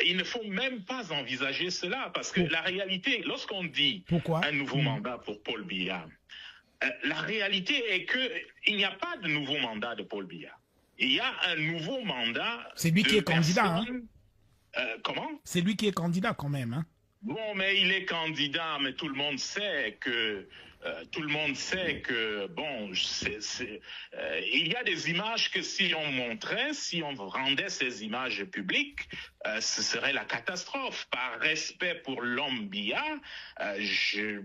il ne faut même pas envisager cela, parce que la réalité, lorsqu'on dit Pourquoi? un nouveau mandat pour Paul Biya, la réalité est qu'il n'y a pas de nouveau mandat de Paul Biya. Il y a un nouveau mandat. C'est lui qui est candidat, hein? Comment? C'est lui qui est candidat quand même, hein? Bon, mais il est candidat, mais tout le monde sait que bon, il y a des images que si on montrait, si on rendait ces images publiques, ce serait la catastrophe. Par respect pour l'homme Biya, j'ai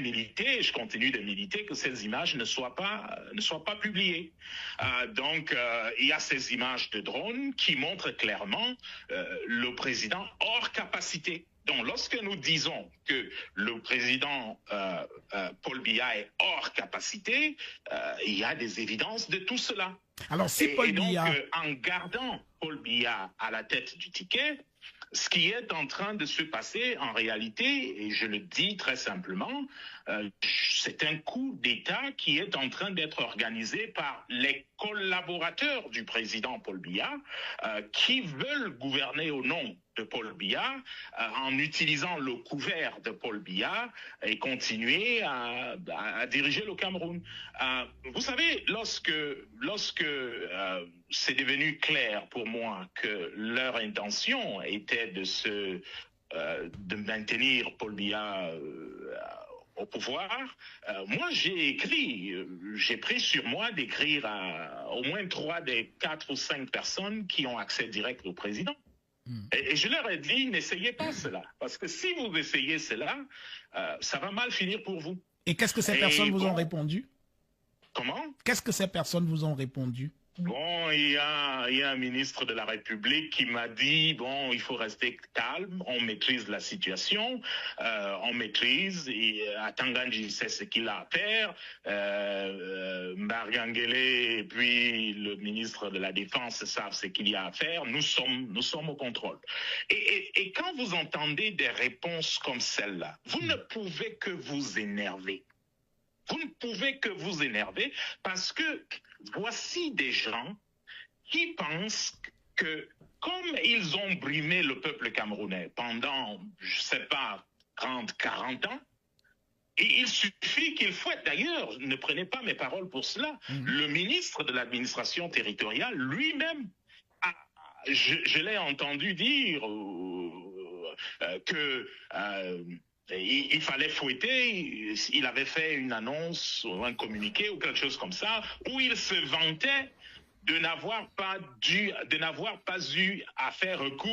milité, je continue de militer que ces images ne soient pas publiées. Donc, il y a ces images de drone qui montrent clairement le président hors capacité. Donc, lorsque nous disons que le président Paul Biya est hors capacité, il y a des évidences de tout cela. Alors, si Paul Biya... donc, en gardant Paul Biya à la tête du ticket, ce qui est en train de se passer en réalité, et je le dis très simplement, c'est un coup d'État qui est en train d'être organisé par les collaborateurs du président Paul Biya qui veulent gouverner au nom de Paul Biya en utilisant le couvert de Paul Biya et continuer à diriger le Cameroun. Vous savez, lorsque c'est devenu clair pour moi que leur intention était de maintenir Paul Biya au pouvoir, moi j'ai pris sur moi d'écrire à au moins 3 des 4 ou 5 personnes qui ont accès direct au président. Et je leur ai dit, n'essayez pas cela, parce que si vous essayez cela, ça va mal finir pour vous. Et qu'est-ce que ces personnes vous ont répondu? Comment? Qu'est-ce que ces personnes vous ont répondu? Bon, il y a un ministre de la République qui m'a dit, bon, il faut rester calme, on maîtrise la situation, on maîtrise, et Atanganji sait ce qu'il a à faire, Mbariangele et puis le ministre de la Défense savent ce qu'il y a à faire, nous sommes au contrôle. Et quand vous entendez des réponses comme celle-là, vous ne pouvez que vous énerver. Vous ne pouvez que vous énerver parce que voici des gens qui pensent que comme ils ont brimé le peuple camerounais pendant, je ne sais pas, 30, 40 ans, et il suffit qu'il fouette. D'ailleurs, ne prenez pas mes paroles pour cela. Le ministre de l'administration territoriale lui-même, je l'ai entendu dire que... il fallait fouetter, il avait fait une annonce ou un communiqué ou quelque chose comme ça, où il se vantait de n'avoir pas eu à faire recours